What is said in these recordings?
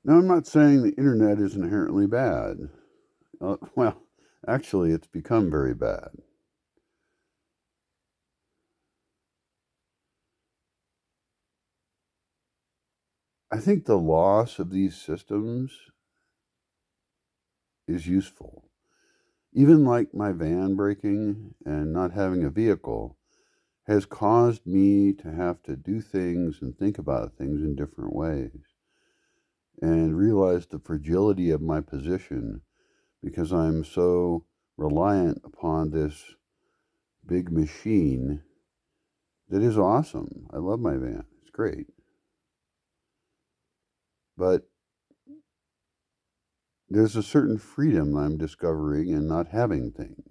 Now, I'm not saying the internet is inherently bad. Well, actually, it's become very bad. I think the loss of these systems is useful. Even like my van breaking and not having a vehicle has caused me to have to do things and think about things in different ways and realize the fragility of my position because I'm so reliant upon this big machine that is awesome. I love my van, it's great. But there's a certain freedom I'm discovering in not having things.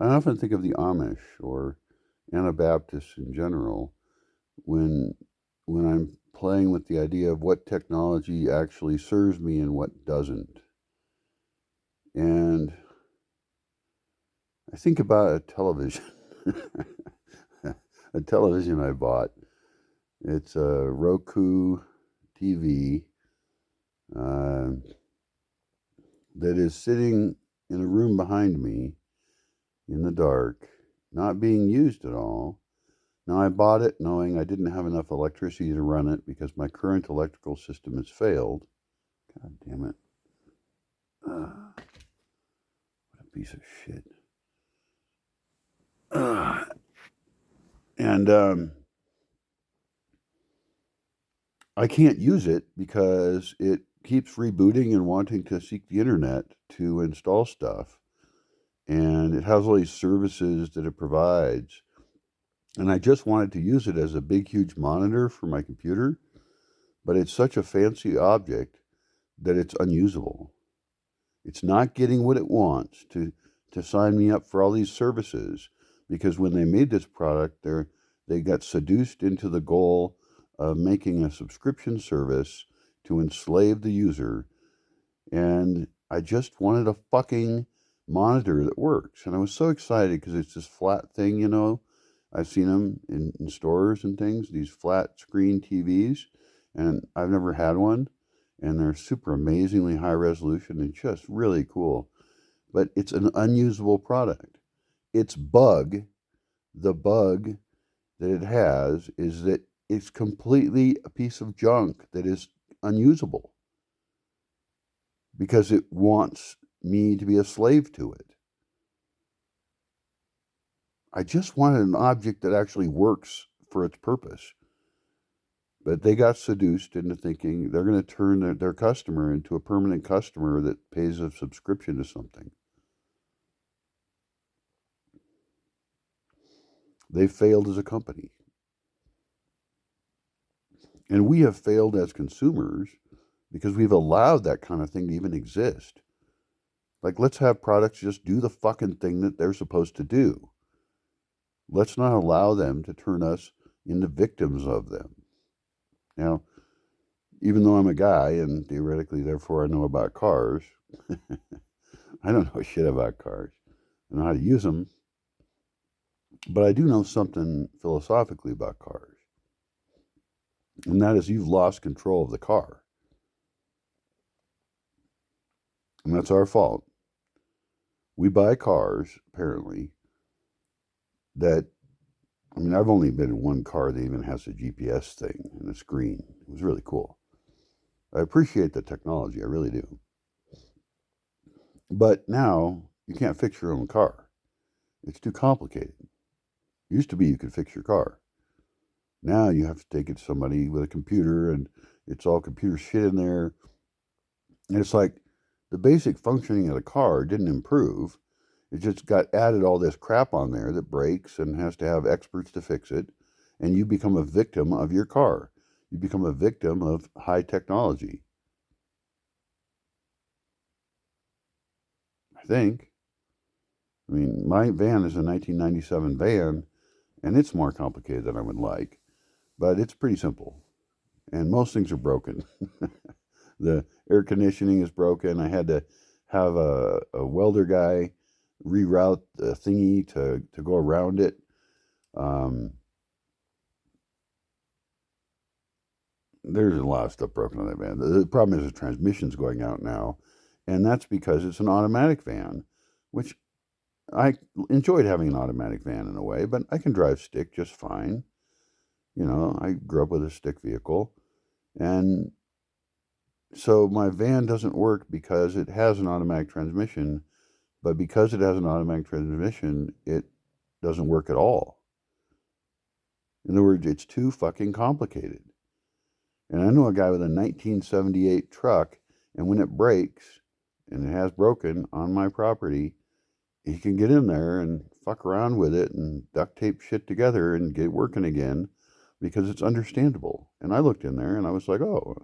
I often think of the Amish or Anabaptists in general when I'm playing with the idea of what technology actually serves me and what doesn't. And I think about a television, a television I bought. It's a Roku TV uh, that is sitting in a room behind me in the dark, not being used at all. Now, I bought it knowing I didn't have enough electricity to run it because my current electrical system has failed. God damn it. What a piece of shit. And I can't use it because it keeps rebooting and wanting to seek the internet to install stuff. And it has all these services that it provides. And I just wanted to use it as a big, huge monitor for my computer, but it's such a fancy object that it's unusable. It's not getting what it wants to sign me up for all these services because when they made this product, they got seduced into the goal of making a subscription service to enslave the user. And I just wanted a fucking monitor that works. And I was so excited because it's this flat thing, you know. I've seen them in stores and things, these flat screen TVs, and I've never had one. And they're super amazingly high resolution and just really cool. But it's an unusable product. The bug that it has is that it's completely a piece of junk that is unusable because it wants me to be a slave to it. I just wanted an object that actually works for its purpose. But they got seduced into thinking they're going to turn their customer into a permanent customer that pays a subscription to something. They failed as a company. And we have failed as consumers because we've allowed that kind of thing to even exist. Like, let's have products just do the fucking thing that they're supposed to do. Let's not allow them to turn us into victims of them. Now, even though I'm a guy and theoretically, therefore, I know about cars, I don't know shit about cars. I know how to use them, but I do know something philosophically about cars, and that is you've lost control of the car, and that's our fault. We buy cars, apparently, that, I mean, I've only been in one car that even has a GPS thing and a screen. It was really cool. I appreciate the technology, I really do. But now you can't fix your own car. It's too complicated. It used to be you could fix your car. Now you have to take it to somebody with a computer and it's all computer shit in there. And it's like the basic functioning of the car didn't improve. It just got added all this crap on there that breaks and has to have experts to fix it. And you become a victim of your car. You become a victim of high technology, I think. I mean, my van is a 1997 van, and it's more complicated than I would like, but it's pretty simple. And most things are broken. The air conditioning is broken. I had to have a welder guy reroute the thingy to go around it. Um, there's a lot of stuff broken on that van. The problem is the transmission's going out now, and that's because it's an automatic van, which I enjoyed having an automatic van in a way, but I can drive stick just fine. You know, I grew up with a stick vehicle, and so my van doesn't work because it has an automatic transmission, but because it has an automatic transmission, it doesn't work at all. In other words, it's too fucking complicated. And I know a guy with a 1978 truck, and when it breaks, and it has broken on my property, he can get in there and fuck around with it and duct tape shit together and get working again because it's understandable. And I looked in there and I was like, oh,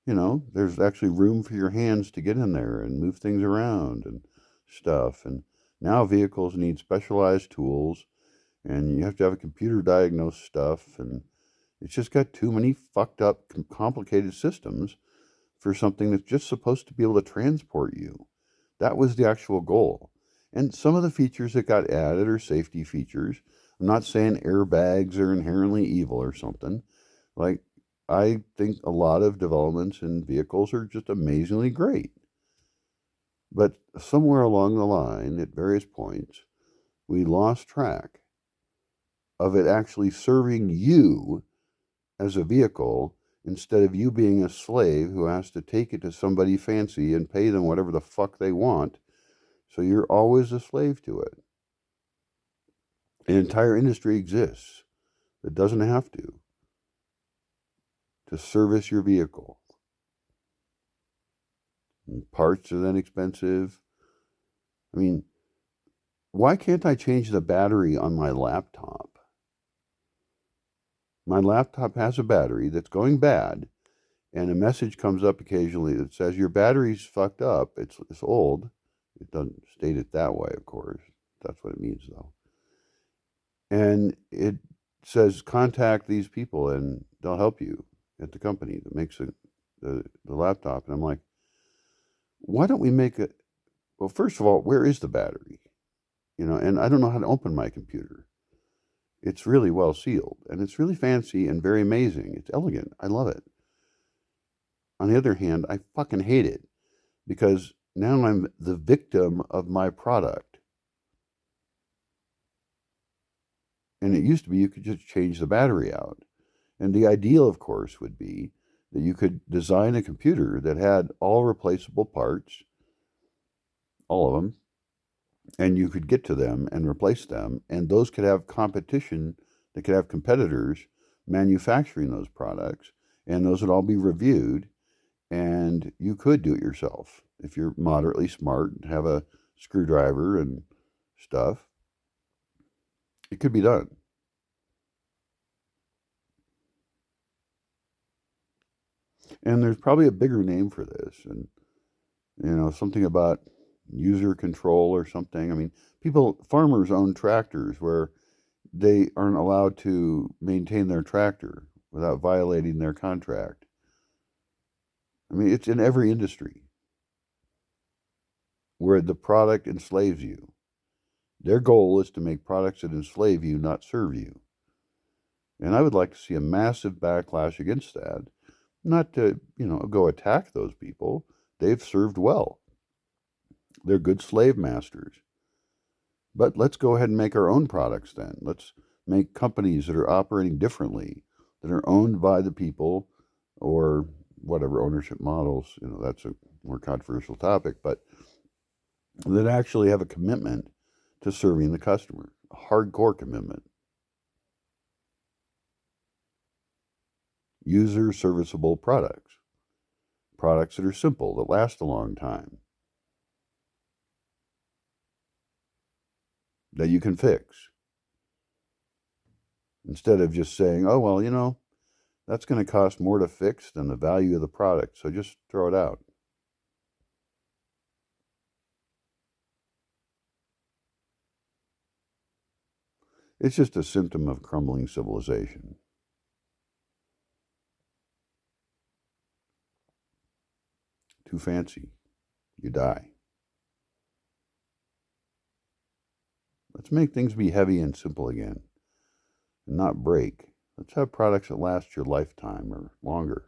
you know, there's actually room for your hands to get in there and move things around and stuff. And now vehicles need specialized tools, and you have to have a computer diagnose stuff, and it's just got too many fucked up, complicated systems for something that's just supposed to be able to transport you. That was the actual goal. And some of the features that got added are safety features. I'm not saying airbags are inherently evil or something. Like, I think a lot of developments in vehicles are just amazingly great. But somewhere along the line, at various points, we lost track of it actually serving you as a vehicle instead of you being a slave who has to take it to somebody fancy and pay them whatever the fuck they want. So you're always a slave to it. An entire industry exists that doesn't have to service your vehicle. And parts are then expensive. I mean, why can't I change the battery on my laptop? My laptop has a battery that's going bad, and a message comes up occasionally that says your battery's fucked up. It's old. It doesn't state it that way, of course. That's what it means, though. And it says contact these people, and they'll help you at the company that makes the laptop. And I'm like, why don't we make it? Well, first of all, where is the battery? You know, and I don't know how to open my computer. It's really well sealed, and it's really fancy and very amazing. It's elegant. I love it. On the other hand, I fucking hate it because now I'm the victim of my product. And it used to be you could just change the battery out. And the ideal, of course, would be that you could design a computer that had all replaceable parts, all of them, and you could get to them and replace them, and those could have competition, they could have competitors manufacturing those products, and those would all be reviewed, and you could do it yourself. If you're moderately smart and have a screwdriver and stuff, it could be done. And there's probably a bigger name for this, and you know, something about user control or something. I mean, farmers own tractors where they aren't allowed to maintain their tractor without violating their contract. I mean, it's in every industry where the product enslaves you. Their goal is to make products that enslave you, not serve you. And I would like to see a massive backlash against that. Not to, you know, go attack those people. They've served well. They're good slave masters. But let's go ahead and make our own products then. Let's make companies that are operating differently, that are owned by the people, or whatever ownership models, you know, that's a more controversial topic, but that actually have a commitment to serving the customer, a hardcore commitment. User-serviceable products. Products that are simple, that last a long time, that you can fix. Instead of just saying, oh, well, you know, that's going to cost more to fix than the value of the product, so just throw it out. It's just a symptom of crumbling civilization. Too fancy, you die. Let's make things be heavy and simple again, and not break. Let's have products that last your lifetime or longer.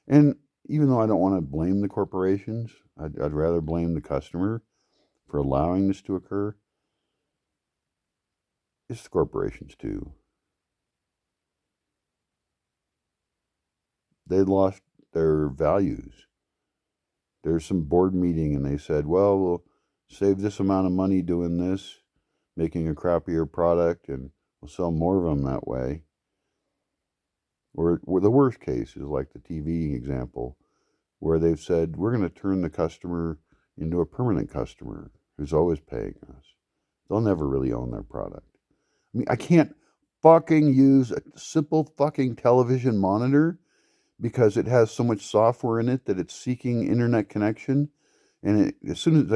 And even though I don't want to blame the corporations, I'd rather blame the customer for allowing this to occur. It's the corporations too. They lost their values. There's some board meeting and they said, well, we'll save this amount of money doing this, making a crappier product, and we'll sell more of them that way. Or the worst case is like the TV example, where they've said, we're going to turn the customer into a permanent customer who's always paying us. They'll never really own their product. I mean, I can't fucking use a simple fucking television monitor because it has so much software in it that it's seeking internet connection. And as soon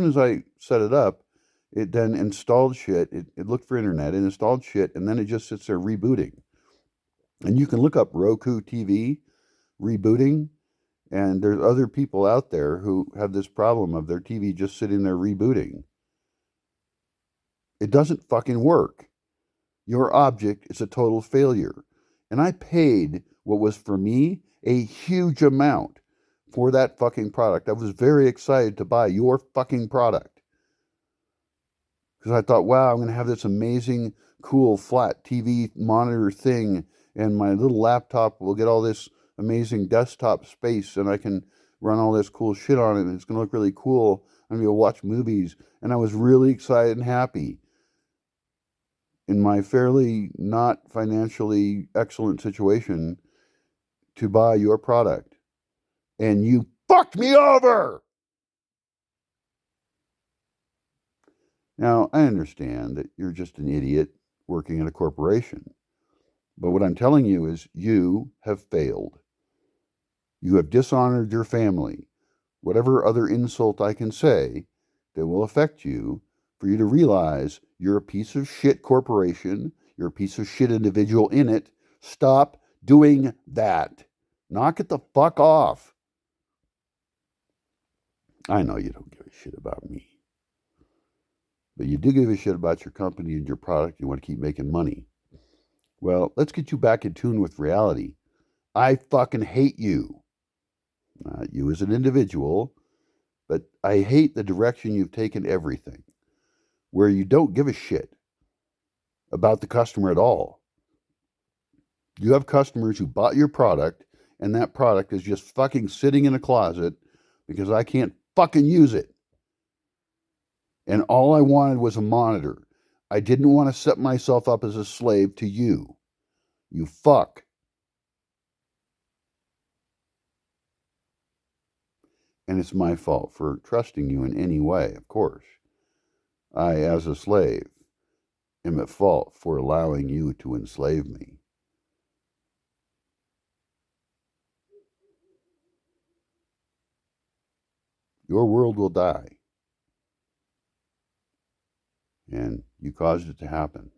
as I set it up, it then installed shit. It looked for internet and installed shit, and then it just sits there rebooting. And you can look up Roku TV rebooting, and there's other people out there who have this problem of their TV just sitting there rebooting. It doesn't fucking work. Your object is a total failure. And I paid what was for me a huge amount for that fucking product. I was very excited to buy your fucking product. Because I thought, wow, I'm going to have this amazing, cool, flat TV monitor thing, and my little laptop will get all this amazing desktop space, and I can run all this cool shit on it, and it's going to look really cool. I'm going to be able to watch movies. And I was really excited and happy. In my fairly not financially excellent situation, to buy your product. And you fucked me over! Now, I understand that you're just an idiot working at a corporation. But what I'm telling you is you have failed. You have dishonored your family. Whatever other insult I can say that will affect you, for you to realize you're a piece of shit corporation, you're a piece of shit individual in it. Stop doing that. Knock it the fuck off. I know you don't give a shit about me. But you do give a shit about your company and your product. You want to keep making money. Well, let's get you back in tune with reality. I fucking hate you. Not you as an individual, but I hate the direction you've taken everything, where you don't give a shit about the customer at all. You have customers who bought your product, and that product is just fucking sitting in a closet because I can't fucking use it. And all I wanted was a monitor. I didn't want to set myself up as a slave to you. You fuck. And it's my fault for trusting you in any way, of course. I, as a slave, am at fault for allowing you to enslave me. Your world will die. And you caused it to happen.